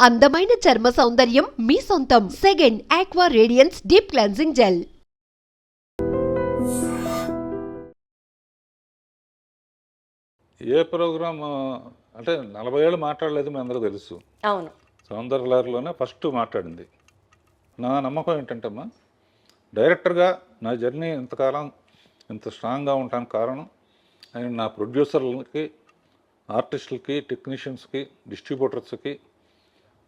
అందమైన చర్మ సౌందర్యం మీ సొంతం. Second aqua radiance deep cleansing gel. ఏ ప్రోగ్రామ్ అంటే 40 ఏళ్ళు మాట్లాడలేదు మీ అందరూ తెలుసు. అవును. సౌందర్యలహరిలోనే ఫస్ట్ మాట్లాడింది. నా నమ్మకం ఏంటంటమ్మా, డైరెక్టర్గా నా జర్నీ ఇంతకాలం ఇంత స్ట్రాంగ్గా ఉండడానికి కారణం అండ్ నా ప్రొడ్యూసర్లకి, ఆర్టిస్టులకి, టెక్నీషియన్స్కి, డిస్ట్రిబ్యూటర్స్కి,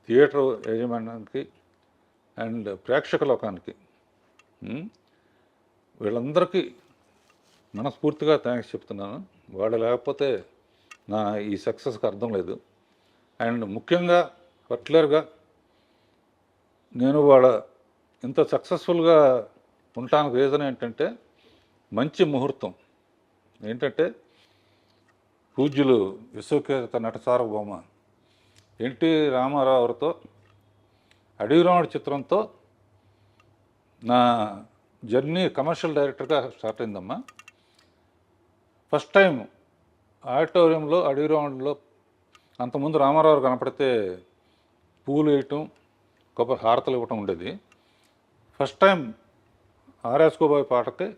థియేటర్ యాజమాన్యానికి అండ్ ప్రేక్షక లోకానికి వీళ్ళందరికీ మనస్ఫూర్తిగా థ్యాంక్స్ చెప్తున్నాను. వాళ్ళు లేకపోతే నా ఈ సక్సెస్కి అర్థం లేదు. అండ్ ముఖ్యంగా పర్టికులర్గా నేను వాళ్ళ ఇంత సక్సెస్ఫుల్గా ఉండటానికి రీజన్ ఏంటంటే మంచి ముహూర్తం ఏంటంటే పూజ్యులు విశ్వఖ్యాత నట సార్వభౌమ ఎన్టీ రామారావు గారితో అడవిరాముడు చిత్రంతో నా జర్నీ కమర్షియల్ డైరెక్టర్గా స్టార్ట్ అయిందమ్మా. ఫస్ట్ టైం ఆడిటోరియంలో అడవిరాముడిలో అంతకుముందు రామారావు కనపడితే పూలు వేయటం, కొబ్బరి హారతలు ఇవ్వటం ఉండేది. ఫస్ట్ టైం ఆర్ఎస్కోబాయ్ పాటకి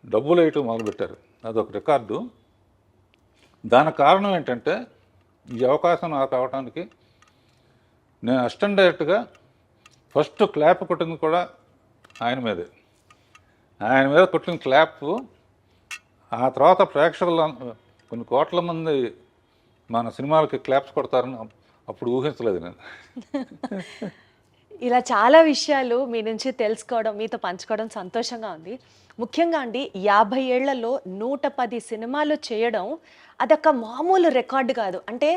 డబ్బులు వేయటం మొదలుపెట్టారు. అదొక రికార్డు. దానికి కారణం ఏంటంటే ఈ అవకాశం నాకు అవడానికి నేను అసిస్టెంట్ డైరెక్టర్గా ఫస్ట్ క్లాప్ కొట్టింది కూడా ఆయన మీదే. ఆయన మీద కొట్టిన క్లాప్ ఆ తర్వాత ప్రేక్షకులు కొన్ని కోట్ల మంది మన సినిమాలకి క్లాప్స్ కొడతారని అప్పుడు ఊహించలేదు నేను. ఇలా చాలా విషయాలు మీ నుంచి తెలుసుకోవడం, మీతో పంచుకోవడం సంతోషంగా ఉంది. ముఖ్యంగా అండి 50 ఏళ్లలో 110 సినిమాలు చేయడం అదొక మామూలు రికార్డు కాదు. అంటే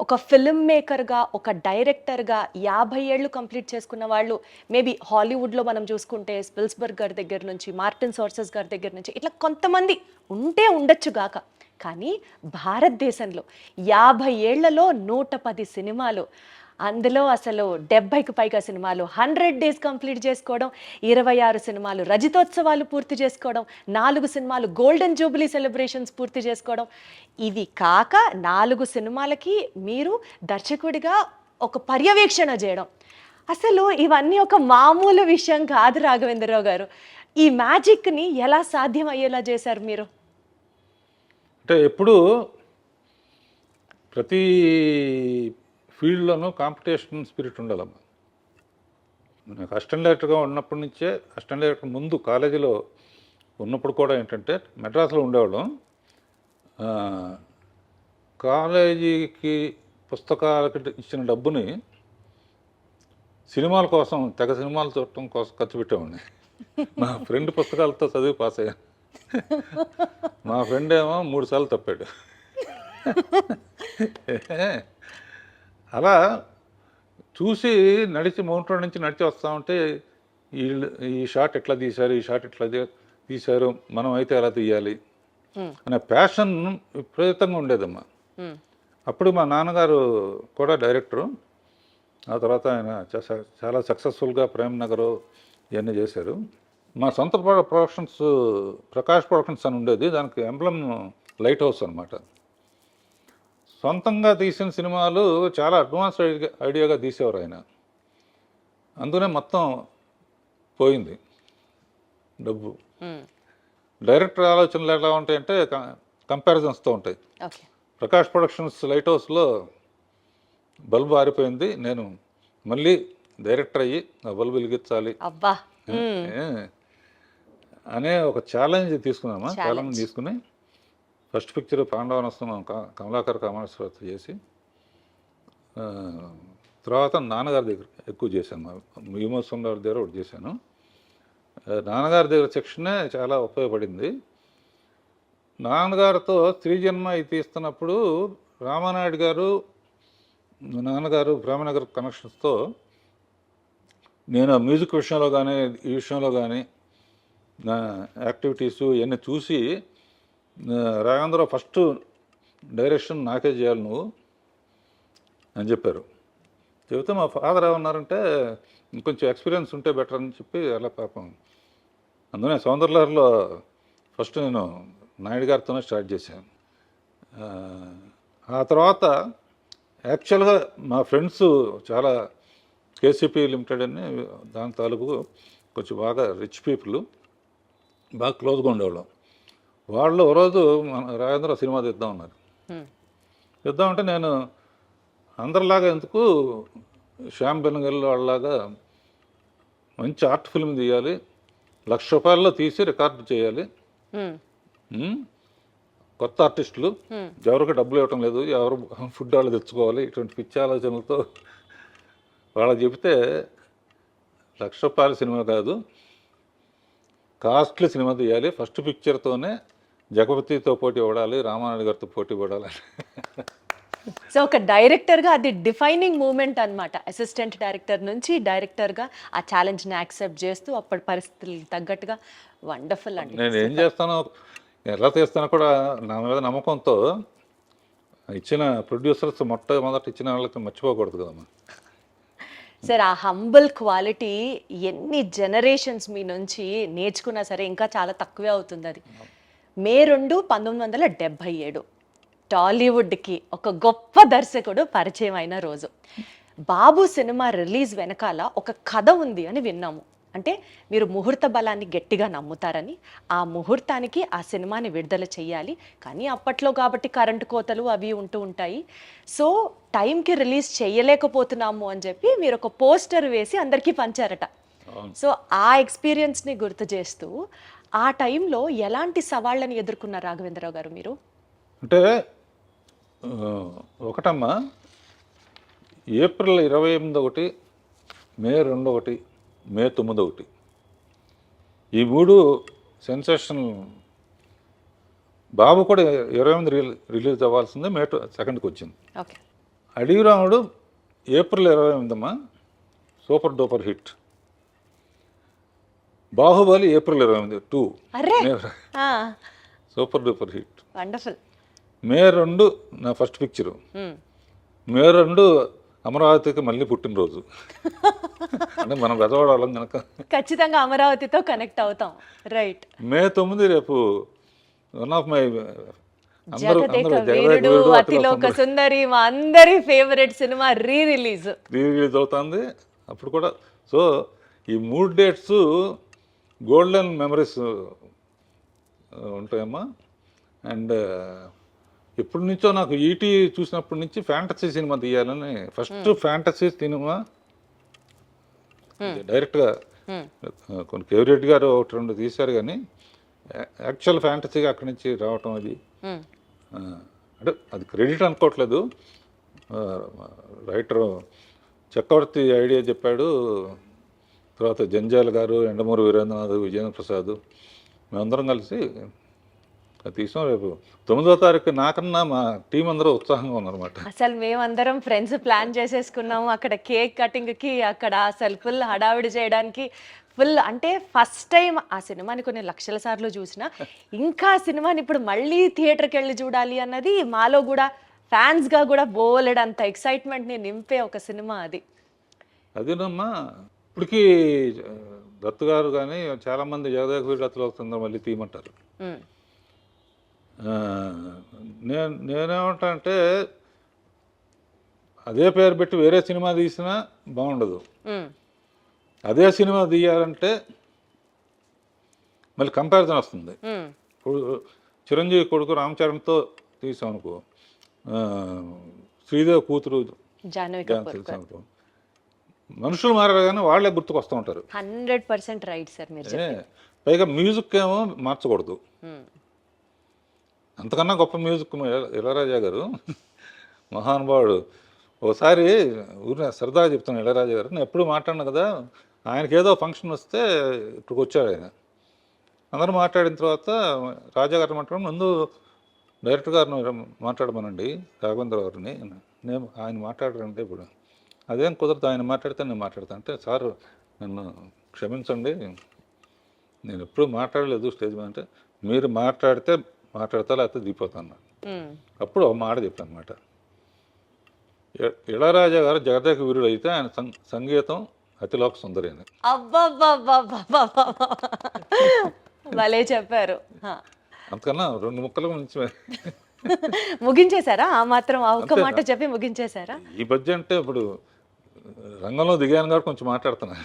ఒక ఫిల్మ్ మేకర్గా, ఒక డైరెక్టర్గా 50 ఏళ్ళు కంప్లీట్ చేసుకున్న వాళ్ళు మేబీ హాలీవుడ్లో మనం చూసుకుంటే స్పిల్స్బర్గ్ గారి దగ్గర నుంచి, మార్టిన్ సోర్సెస్ గారి దగ్గర నుంచి ఇట్లా కొంతమంది ఉంటే ఉండొచ్చు గాక, కానీ భారతదేశంలో 50 ఏళ్లలో 110 సినిమాలు, అందులో అసలు 70కి పైగా సినిమాలు 100 డేస్ కంప్లీట్ చేసుకోవడం, 26 సినిమాలు రజతోత్సవాలు పూర్తి చేసుకోవడం, 4 సినిమాలు గోల్డెన్ జూబిలీ సెలబ్రేషన్స్ పూర్తి చేసుకోవడం, ఇవి కాక 4 సినిమాలకి మీరు దర్శకుడిగా ఒక పర్యవేక్షణ చేయడం, అసలు ఇవన్నీ ఒక మామూలు విషయం కాదు రాఘవేంద్రరావు గారు. ఈ మ్యాజిక్ని ఎలా సాధ్యం అయ్యేలా చేశారు మీరు? అంటే ఎప్పుడు ప్రతి ఫీల్డ్లోనూ కాంపిటీషన్ స్పిరిట్ ఉండాలమ్మా. నాకు అసిస్టెంట్ డైరెక్టర్గా ఉన్నప్పటి నుంచే, అసిస్టెంట్ డైరెక్టర్ ముందు కాలేజీలో ఉన్నప్పుడు కూడా ఏంటంటే మెడ్రాస్లో ఉండేవాళ్ళం. కాలేజీకి పుస్తకాలకి ఇచ్చిన డబ్బుని సినిమాల కోసం, తెగ సినిమాలు చూడటం కోసం ఖర్చు పెట్టేవాడిని. మా ఫ్రెండ్ పుస్తకాలతో చదివి పాస్ అయ్యాను. మా ఫ్రెండ్ ఏమో 3 సార్లు తప్పాడు. అలా చూసి నడిచి మౌంట్ రోడ్ నుంచి నడిచి వస్తూ ఉంటే ఈ షాట్ ఎట్లా తీశారు, ఈ షాట్ ఎట్లా తీశారు, మనం అయితే ఎలా తీయాలి అనే ప్యాషన్ విపరీతంగా ఉండేదమ్మా. అప్పుడు మా నాన్నగారు కూడా డైరెక్టరు. ఆ తర్వాత ఆయన చాలా సక్సెస్ఫుల్గా ప్రేమ్ నగర్ ఇవన్నీ చేశారు. మా సొంత ప్రొడక్షన్స్ ప్రకాష్ ప్రొడక్షన్స్ అని ఉండేది. దానికి ఎంబ్లమ్ లైట్ హౌస్ అనమాట. సొంతంగా తీసిన సినిమాలు చాలా అడ్వాన్స్ ఐడియాగా తీసేవారు ఆయన. అందుకనే మొత్తం పోయింది డబ్బు. డైరెక్టర్ ఆలోచనలు ఎలా ఉంటాయంటే కంపారిజన్స్తో ఉంటాయి. ప్రకాష్ ప్రొడక్షన్స్ లైట్ హౌస్లో బల్బు ఆరిపోయింది, నేను మళ్ళీ డైరెక్టర్ అయ్యి ఆ బల్బు వెలిగించాలి అనే ఒక ఛాలెంజ్ తీసుకున్నామా. ఛాలెంజ్ తీసుకుని ఫస్ట్ పిక్చర్ పాండవనస్తం కమలాకర్ కామేశ్వరతో చేసి, తర్వాత నాన్నగారి దగ్గర ఎక్కువ చేశాను. యుమోత్సవం గారి దగ్గర ఒకటి చేశాను. నాన్నగారి దగ్గర సెక్షనే చాలా ఉపయోగపడింది. నాన్నగారితో స్త్రీజన్మ ఇది తీస్తున్నప్పుడు రామానాయుడు గారు, నాన్నగారు ప్రేమనగర్ కనెక్షన్స్తో నేను మ్యూజిక్ విషయంలో కానీ, ఈ విషయంలో కానీ నా యాక్టివిటీసు ఇవన్నీ చూసి, రాఘవేంద్రరావు ఫస్ట్ డైరెక్షన్ నాకే చేయాలి నువ్వు అని చెప్పారు. చెబితే మా ఫాదర్ ఏమన్నారంటే ఇంకొంచెం ఎక్స్పీరియన్స్ ఉంటే బెటర్ అని చెప్పి అలా పాపం. అందుకనే సౌందర్యలహరిలో ఫస్ట్ నేను నాయుడు గారితోనే స్టార్ట్ చేశాను. ఆ తర్వాత యాక్చువల్గా మా ఫ్రెండ్స్ చాలా కేసీపీ లిమిటెడ్ అని దాని తాలూకు కొంచెం బాగా రిచ్ పీపుల్, బాగా క్లోజ్గా ఉండేవాళ్ళం. వాళ్ళు ఓ రోజు మన రాజేంద్ర సినిమా తీద్దాం అన్నారు. తీద్దామంటే నేను అందరిలాగా ఎందుకు శ్యామ్ బెనగల్ వాళ్ళలాగా మంచి ఆర్ట్ ఫిల్మ్ తీయాలి, ₹1,00,000 తీసి రికార్డు చేయాలి, కొత్త ఆర్టిస్టులు ఎవరికి డబ్బులు ఇవ్వటం లేదు, ఎవరు ఫుడ్ వాళ్ళు తెచ్చుకోవాలి, ఇటువంటి పిచ్చి ఆలోచనలతో వాళ్ళకి చెబితే ₹1,00,000 సినిమా కాదు, కాస్ట్లీ సినిమా తీయాలి, ఫస్ట్ పిక్చర్తోనే జగపతితో పోటీ పడాలి, రామానాయుడు గారితో పోటీ పడాలి. సో ఒక డైరెక్టర్గా అది డిఫైనింగ్ మూమెంట్ అన్నమాట. అసిస్టెంట్ డైరెక్టర్ నుంచి డైరెక్టర్గా ఆ ఛాలెంజ్ని యాక్సెప్ట్ చేస్తూ అప్పటి పరిస్థితులకు తగ్గట్టుగా వండర్ఫుల్ అండి. నేను ఏం చేస్తానో ఎలా చేస్తానో కూడా నా మీద నమ్మకంతో ఇచ్చిన ప్రొడ్యూసర్స్ మొట్టమొదటి ఇచ్చిన వాళ్ళకి మర్చిపోకూడదు కదమ్మా. సార్ ఆ హంబుల్ క్వాలిటీ ఎన్ని జనరేషన్స్ మీ నుంచి నేర్చుకున్నా సరే ఇంకా చాలా తక్కువే అవుతుంది. అది మే 2, 1977 టాలీవుడ్కి ఒక గొప్ప దర్శకుడు పరిచయం అయిన రోజు. బాబు సినిమా రిలీజ్ వెనకాల ఒక కథ ఉంది అని విన్నాము. అంటే మీరు ముహూర్త బలాన్ని గట్టిగా నమ్ముతారని, ఆ ముహూర్తానికి ఆ సినిమాని విడుదల చేయాలి, కానీ అప్పట్లో కాబట్టి కరెంటు కోతలు అవి ఉంటూ ఉంటాయి, సో టైంకి రిలీజ్ చేయలేకపోతున్నాము అని చెప్పి మీరు ఒక పోస్టర్ వేసి అందరికీ పంచారట. సో ఆ ఎక్స్పీరియన్స్ని గుర్తు చేస్తూ ఆ టైంలో ఎలాంటి సవాళ్ళని ఎదుర్కొన్నారు రాఘవేంద్రరావు గారు మీరు? అంటే ఒకటమ్మా, ఏప్రిల్ 28 మే 2, మే 9 ఈ 3 సెన్సేషన్. బాబు కూడా 28 రిలీజ్ అవ్వాల్సింది, మే 2కి వచ్చింది. ఓకే. అడిగిరాముడు April 28 super duper hit. Baahubali April 28 super duper hit. Wonderful. May 2 నా ఫస్ట్ పిక్చరు. మే 2 అమరావతికి మళ్ళీ పుట్టినరోజు. అంటే మనం బెదవాడాలం కనుక ఖచ్చితంగా అమరావతితో కనెక్ట్ అవుతాం. రైట్. మే 9 రేపు one of my Veerudu Athiloka Sundari మా అందరి ఫేవరెట్ సినిమా రిలీజ్ అవుతుంది అప్పుడు కూడా. సో ఈ 3 డేట్స్ గోల్డెన్ మెమరీస్ ఉంటాయమ్మా. అండ్ ఎప్పటి నుంచో నాకు ఈటీ చూసినప్పటి నుంచి ఫ్యాంటసీ సినిమా తీయాలని, ఫస్ట్ ఫ్యాంటసీ సినిమా డైరెక్ట్గా కొన్ని కేవిరెడ్డి గారు 1-2 తీశారు, కానీ యాక్చువల్ ఫ్యాంటసీగా అక్కడి నుంచి రావటం అది అంటే అది క్రెడిట్ అనుకోవట్లేదు. రైటర్ చక్రవర్తి ఐడియా చెప్పాడు, తర్వాత జంజాల గారు, ఎండమూరి వీరేంద్రనాథ్, విజయేంద్ర ప్రసాద్ మేమందరం కలిసి తీసాం. రేపు 9వ తారీఖు నాకన్నా మా టీం అందరూ ఉత్సాహంగా ఉన్నారన్నమాట. అసలు మేమందరం ఫ్రెండ్స్ ప్లాన్ చేసేసుకున్నాము అక్కడ కేక్ కటింగ్కి, అక్కడ అసలు ఫుల్ హడావిడి చేయడానికి ఫుల్. అంటే ఫస్ట్ టైం ఆ సినిమాని కొన్ని లక్షల సార్లు చూసినా ఇంకా సినిమాని ఇప్పుడు మళ్ళీ థియేటర్కి వెళ్ళి చూడాలి అన్నది మాలో కూడా ఫ్యాన్స్గా కూడా బోలెడంత ఎక్సైట్మెంట్ని నింపే ఒక సినిమా అది. అదేనమ్మా, ఇప్పటికీ దత్తు గారు కానీ చాలామంది జగదేక వీరుడు వస్తుందో మళ్ళీ తీయమంటారు. నేనేమంటా అంటే అదే పేరు పెట్టి వేరే సినిమా తీసినా బాగుండదు. అదే సినిమా తీయాలంటే మళ్ళీ కంపారిజన్ వస్తుంది. ఇప్పుడు చిరంజీవి కొడుకు రామ్ చరణ్తో తీసాం అనుకో, శ్రీదేవి కూతురు తెలుసు అనుకో, మనుషులు మారారు కానీ వాళ్ళే గుర్తుకొస్తూ ఉంటారు. 100% రైట్ సార్ మీరు చెప్పింది. పైగా మ్యూజిక్ ఏమో మార్చకూడదు. అంతకన్నా గొప్ప మ్యూజిక్ ఇళయరాజా గారు, మహానుభావుడు. ఒకసారి ఊరిని సరదాగా చెప్తాను, ఇళయరాజా గారు నేను ఎప్పుడు మాట్లాడినా కదా, ఆయనకి ఏదో ఫంక్షన్ వస్తే ఇక్కడికి వచ్చాడు ఆయన. అందరూ మాట్లాడిన తర్వాత రాజా గారు మాట్లాడడం, ముందు డైరెక్టర్ గారిని మాట్లాడమనండి రాఘవేంద్ర గారిని, నేను ఆయన మాట్లాడారంటే ఇప్పుడు అదేం కుదరదు, ఆయన మాట్లాడితే నేను మాట్లాడతాను అంటే, సార్ నన్ను క్షమించండి, నేను ఎప్పుడు మాట్లాడలేదు స్టేజ్ మీద అంటే, మీరు మాట్లాడితే మాట్లాడతా లేకపోతే దిగిపోతాను. అప్పుడు ఒక మాట చెప్పాను అనమాట, ఇళయరాజా గారు జగదేక వీరుడు అయితే ఆయన సంగీతం అతిలోక సుందరి అని. భలే చెప్పారు. అంతకన్నా 2 ముక్కల నుంచి ముగించేశారా? ఆ మాత్రం ఆ ఒక్క అంతే. మాట చెప్పి ముగించేశారా? ఈ మధ్య అంటే ఇప్పుడు రంగంలో దిగాను కాబట్టి కొంచెం మాట్లాడుతున్నా.